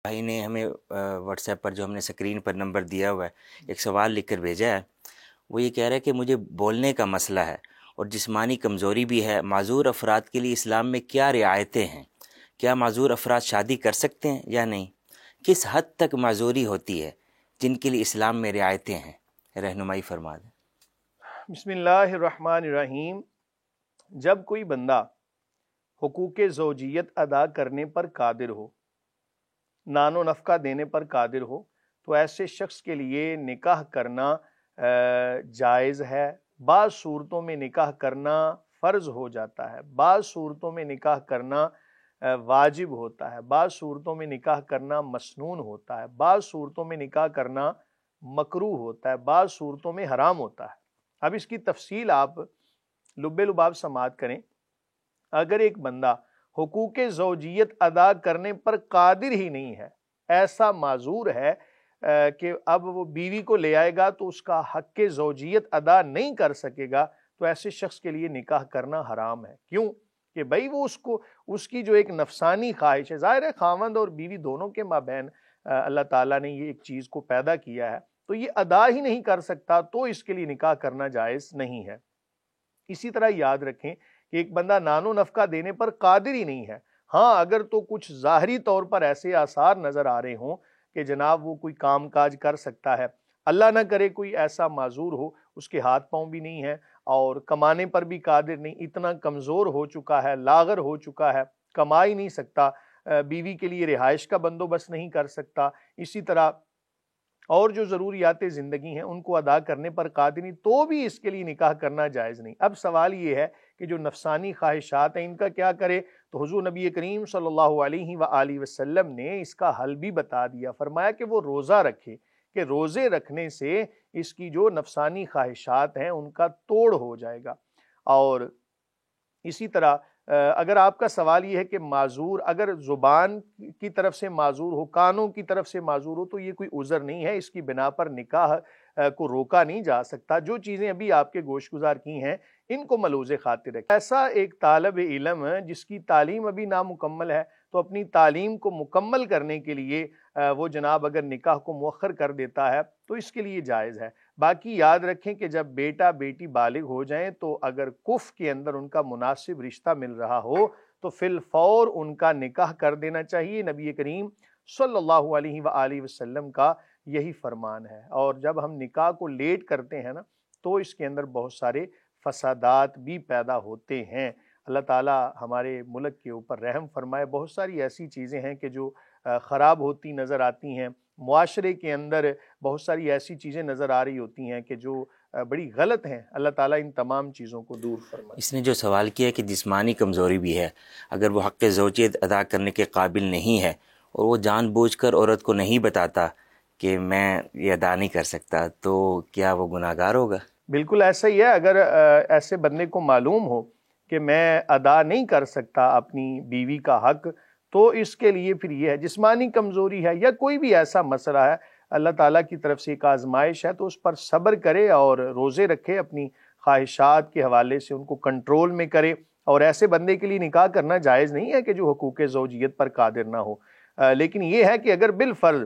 بھائی نے ہمیں واٹس ایپ پر جو ہم نے اسکرین پر نمبر دیا ہوا ہے ایک سوال لکھ کر بھیجا ہے. وہ یہ کہہ رہا ہے کہ مجھے بولنے کا مسئلہ ہے اور جسمانی کمزوری بھی ہے. معذور افراد کے لیے اسلام میں کیا رعایتیں ہیں؟ کیا معذور افراد شادی کر سکتے ہیں یا نہیں؟ کس حد تک معذوری ہوتی ہے جن کے لیے اسلام میں رعایتیں ہیں؟ رہنمائی فرما دیں. بسم اللہ الرحمن الرحیم. جب کوئی بندہ حقوق زوجیت ادا کرنے پر قادر ہو، نان و نفقہ دینے پر قادر ہو، تو ایسے شخص کے لیے نکاح کرنا جائز ہے. بعض صورتوں میں نکاح کرنا فرض ہو جاتا ہے، بعض صورتوں میں نکاح کرنا واجب ہوتا ہے، بعض صورتوں میں نکاح کرنا مسنون ہوتا ہے، بعض صورتوں میں نکاح کرنا مکروہ ہوتا ہے، بعض صورتوں میں حرام ہوتا ہے. اب اس کی تفصیل آپ لب لباب سماعت کریں. اگر ایک بندہ حقوق زوجیت ادا کرنے پر قادر ہی نہیں ہے، ایسا معذور ہے کہ اب وہ بیوی کو لے آئے گا تو اس کا حق زوجیت ادا نہیں کر سکے گا، تو ایسے شخص کے لیے نکاح کرنا حرام ہے. کیوں کہ بھائی وہ اس کی جو ایک نفسانی خواہش ہے، ظاہر ہے خاوند اور بیوی دونوں کے مابین اللہ تعالیٰ نے یہ ایک چیز کو پیدا کیا ہے، تو یہ ادا ہی نہیں کر سکتا تو اس کے لیے نکاح کرنا جائز نہیں ہے. اسی طرح یاد رکھیں کہ ایک بندہ نان و نفقہ دینے پر قادر ہی نہیں ہے، ہاں اگر تو کچھ ظاہری طور پر ایسے آثار نظر آ رہے ہوں کہ جناب وہ کوئی کام کاج کر سکتا ہے، اللہ نہ کرے کوئی ایسا معذور ہو اس کے ہاتھ پاؤں بھی نہیں ہیں اور کمانے پر بھی قادر نہیں، اتنا کمزور ہو چکا ہے، لاغر ہو چکا ہے، کما ہی نہیں سکتا، بیوی کے لیے رہائش کا بندوبست نہیں کر سکتا، اسی طرح اور جو ضروریات زندگی ہیں ان کو ادا کرنے پر قادر نہیں، تو بھی اس کے لیے نکاح کرنا جائز نہیں. اب سوال یہ ہے کہ جو نفسانی خواہشات ہیں ان کا کیا کرے؟ تو حضور نبی کریم صلی اللہ علیہ وآلہ وسلم نے اس کا حل بھی بتا دیا. فرمایا کہ وہ روزہ رکھے، کہ روزے رکھنے سے اس کی جو نفسانی خواہشات ہیں ان کا توڑ ہو جائے گا. اور اسی طرح اگر آپ کا سوال یہ ہے کہ معذور اگر زبان کی طرف سے معذور ہو، کانوں کی طرف سے معذور ہو، تو یہ کوئی عذر نہیں ہے، اس کی بنا پر نکاح کو روکا نہیں جا سکتا. جو چیزیں ابھی آپ کے گوش گزار کی ہیں ان کو ملوز خاطر رکھیں. ایسا ایک طالب علم جس کی تعلیم ابھی نامکمل ہے تو اپنی تعلیم کو مکمل کرنے کے لیے وہ جناب اگر نکاح کو مؤخر کر دیتا ہے تو اس کے لیے جائز ہے. باقی یاد رکھیں کہ جب بیٹا بیٹی بالغ ہو جائیں تو اگر کف کے اندر ان کا مناسب رشتہ مل رہا ہو تو فی الفور ان کا نکاح کر دینا چاہیے. نبی کریم صلی اللہ علیہ وآلہ وسلم کا یہی فرمان ہے. اور جب ہم نکاح کو لیٹ کرتے ہیں نا تو اس کے اندر بہت سارے فسادات بھی پیدا ہوتے ہیں. اللہ تعالی ہمارے ملک کے اوپر رحم فرمائے. بہت ساری ایسی چیزیں ہیں کہ جو خراب ہوتی نظر آتی ہیں، معاشرے کے اندر بہت ساری ایسی چیزیں نظر آ رہی ہوتی ہیں کہ جو بڑی غلط ہیں. اللہ تعالیٰ ان تمام چیزوں کو دور فرمائے. اس نے جو سوال کیا کہ جسمانی کمزوری بھی ہے، اگر وہ حق زوجیت ادا کرنے کے قابل نہیں ہے اور وہ جان بوجھ کر عورت کو نہیں بتاتا کہ میں یہ ادا نہیں کر سکتا، تو کیا وہ گناہ گار ہوگا؟ بالکل ایسا ہی ہے. اگر ایسے بندے کو معلوم ہو کہ میں ادا نہیں کر سکتا اپنی بیوی کا حق، تو اس کے لیے پھر یہ ہے جسمانی کمزوری ہے یا کوئی بھی ایسا مسئلہ ہے، اللہ تعالیٰ کی طرف سے ایک آزمائش ہے، تو اس پر صبر کرے اور روزے رکھے، اپنی خواہشات کے حوالے سے ان کو کنٹرول میں کرے. اور ایسے بندے کے لیے نکاح کرنا جائز نہیں ہے کہ جو حقوق زوجیت پر قادر نہ ہو. لیکن یہ ہے کہ اگر بالفرض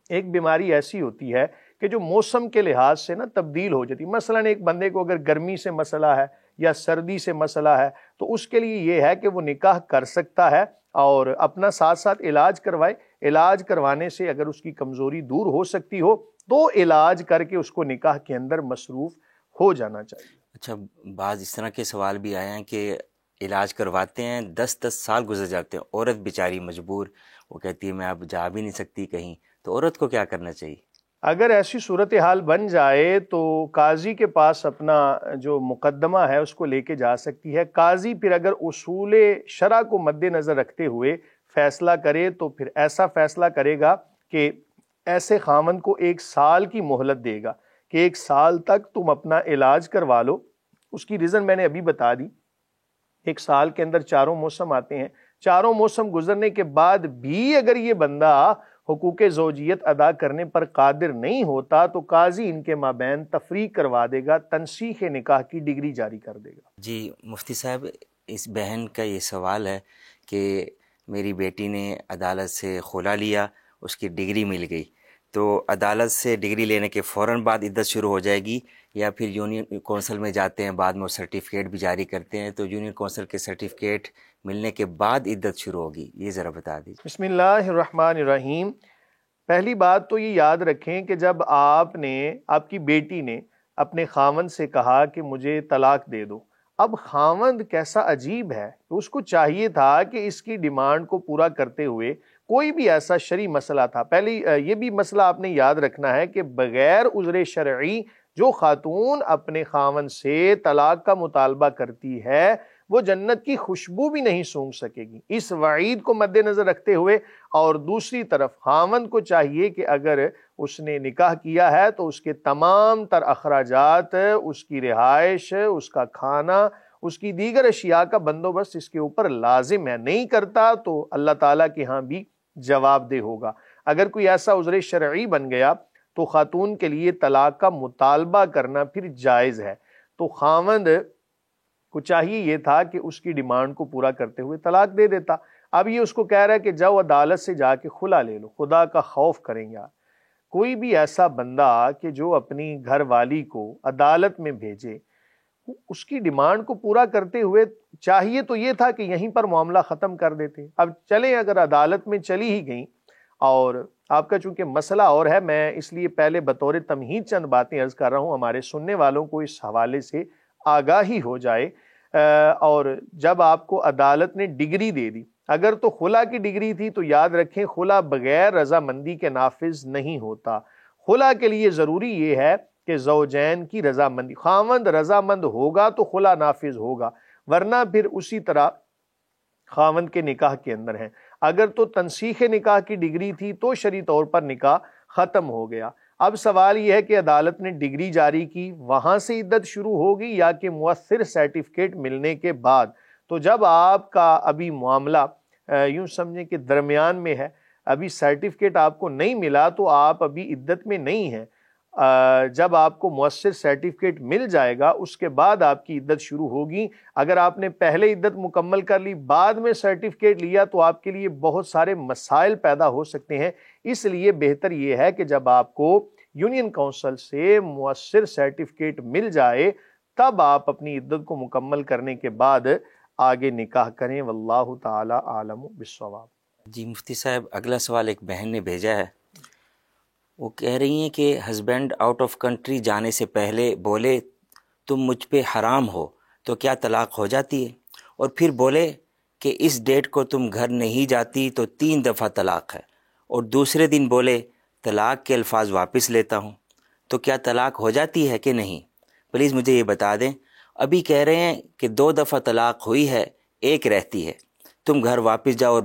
ایک بیماری ایسی ہوتی ہے کہ جو موسم کے لحاظ سے نا تبدیل ہو جاتی، مثلا ایک بندے کو اگر گرمی سے مسئلہ ہے یا سردی سے مسئلہ ہے تو اس کے لیے یہ ہے کہ وہ نکاح کر سکتا ہے اور اپنا ساتھ ساتھ علاج کروائے. علاج کروانے سے اگر اس کی کمزوری دور ہو سکتی ہو تو علاج کر کے اس کو نکاح کے اندر مصروف ہو جانا چاہیے. اچھا، بعض اس طرح کے سوال بھی آئے ہیں کہ علاج کرواتے ہیں، 10 سال گزر جاتے ہیں، عورت بیچاری مجبور، وہ کہتی ہے میں اب جا بھی نہیں سکتی کہیں، تو عورت کو کیا کرنا چاہیے؟ اگر ایسی صورتحال بن جائے تو قاضی کے پاس اپنا جو مقدمہ ہے اس کو لے کے جا سکتی ہے. قاضی پھر اگر اصول شرع کو مد نظر رکھتے ہوئے فیصلہ کرے تو پھر ایسا فیصلہ کرے گا کہ ایسے خاوند کو 1 سال کی مہلت دے گا کہ 1 سال تک تم اپنا علاج کروا لو. اس کی ریزن میں نے ابھی بتا دی. 1 سال کے اندر 4 موسم آتے ہیں، 4 موسم گزرنے کے بعد بھی اگر یہ بندہ حقوق زوجیت ادا کرنے پر قادر نہیں ہوتا تو قاضی ان کے مابین تفریق کروا دے گا، تنسیخ نکاح کی ڈگری جاری کر دے گا. جی مفتی صاحب، اس بہن کا یہ سوال ہے کہ میری بیٹی نے عدالت سے خلا لیا، اس کی ڈگری مل گئی، تو عدالت سے ڈگری لینے کے فوراً بعد عدت شروع ہو جائے گی، یا پھر یونین کونسل میں جاتے ہیں بعد میں وہ سرٹیفکیٹ بھی جاری کرتے ہیں، تو یونین کونسل کے سرٹیفکیٹ ملنے کے بعد عدت شروع ہوگی؟ یہ ذرا بتا دیجیے۔ بسم اللہ الرحمن الرحیم۔ پہلی بات تو یہ یاد رکھیں کہ جب آپ کی بیٹی نے اپنے خاوند سے کہا کہ مجھے طلاق دے دو، اب خاوند کیسا عجیب ہے، اس کو چاہیے تھا کہ اس کی ڈیمانڈ کو پورا کرتے ہوئے کوئی بھی ایسا شرعی مسئلہ تھا، پہلے یہ بھی مسئلہ آپ نے یاد رکھنا ہے کہ بغیر عذر شرعی جو خاتون اپنے خاوند سے طلاق کا مطالبہ کرتی ہے وہ جنت کی خوشبو بھی نہیں سونگھ سکے گی، اس وعید کو مد نظر رکھتے ہوئے۔ اور دوسری طرف خاوند کو چاہیے کہ اگر اس نے نکاح کیا ہے تو اس کے تمام تر اخراجات، اس کی رہائش، اس کا کھانا، اس کی دیگر اشیاء کا بندوبست اس کے اوپر لازم ہے، نہیں کرتا تو اللہ تعالیٰ کے ہاں بھی جواب دہ ہوگا۔ اگر کوئی ایسا عذر شرعی بن گیا تو خاتون کے لیے طلاق کا مطالبہ کرنا پھر جائز ہے، تو خاوند کو چاہیے یہ تھا کہ اس کی ڈیمانڈ کو پورا کرتے ہوئے طلاق دے دیتا۔ اب یہ اس کو کہہ رہا ہے کہ جاؤ عدالت سے جا کے خلا لے لو، خدا کا خوف کریں یار۔ کوئی بھی ایسا بندہ کہ جو اپنی گھر والی کو عدالت میں بھیجے، اس کی ڈیمانڈ کو پورا کرتے ہوئے چاہیے تو یہ تھا کہ یہیں پر معاملہ ختم کر دیتے۔ اب چلیں اگر عدالت میں چلی ہی گئیں، اور آپ کا چونکہ مسئلہ اور ہے، میں اس لیے پہلے بطور تمہید چند باتیں عرض کر رہا ہوں، ہمارے سننے والوں کو اس حوالے سے آگاہی ہو جائے۔ اور جب آپ کو عدالت نے ڈگری دے دی، اگر تو خلا کی ڈگری تھی تو یاد رکھیں خلا بغیر رضامندی کے نافذ نہیں ہوتا۔ خلا کے لیے ضروری یہ ہے کہ زوجین کی رضامندی، خاوند رضامند ہوگا تو خلا نافذ ہوگا، ورنہ پھر اسی طرح خاوند کے نکاح کے اندر ہیں۔ اگر تو تنسیخ نکاح کی ڈگری تھی تو شرعی طور پر نکاح ختم ہو گیا۔ اب سوال یہ ہے کہ عدالت نے ڈگری جاری کی، وہاں سے عدت شروع ہوگی یا کہ مؤثر سرٹیفکیٹ ملنے کے بعد؟ تو جب آپ کا ابھی معاملہ یوں سمجھیں کہ درمیان میں ہے، ابھی سرٹیفکیٹ آپ کو نہیں ملا تو آپ ابھی عدت میں نہیں ہیں۔ جب آپ کو مؤثر سرٹیفکیٹ مل جائے گا اس کے بعد آپ کی عدت شروع ہوگی۔ اگر آپ نے پہلے عدت مکمل کر لی بعد میں سرٹیفکیٹ لیا تو آپ کے لیے بہت سارے مسائل پیدا ہو سکتے ہیں، اس لیے بہتر یہ ہے کہ جب آپ کو یونین کونسل سے مؤثر سرٹیفکیٹ مل جائے تب آپ اپنی عدت کو مکمل کرنے کے بعد آگے نکاح کریں۔ واللہ تعالی عالم بالصواب۔ جی مفتی صاحب، اگلا سوال ایک بہن نے بھیجا ہے، وہ کہہ رہی ہیں کہ ہسبینڈ آؤٹ آف کنٹری جانے سے پہلے بولے تم مجھ پہ حرام ہو تو کیا طلاق ہو جاتی ہے، اور پھر بولے کہ اس ڈیٹ کو تم گھر نہیں جاتی تو 3 دفعہ طلاق ہے، اور دوسرے دن بولے طلاق کے الفاظ واپس لیتا ہوں، تو کیا طلاق ہو جاتی ہے کہ نہیں؟ پلیز مجھے یہ بتا دیں۔ ابھی کہہ رہے ہیں کہ 2 دفعہ طلاق ہوئی ہے، 1 رہتی ہے، تم گھر واپس جاؤ اور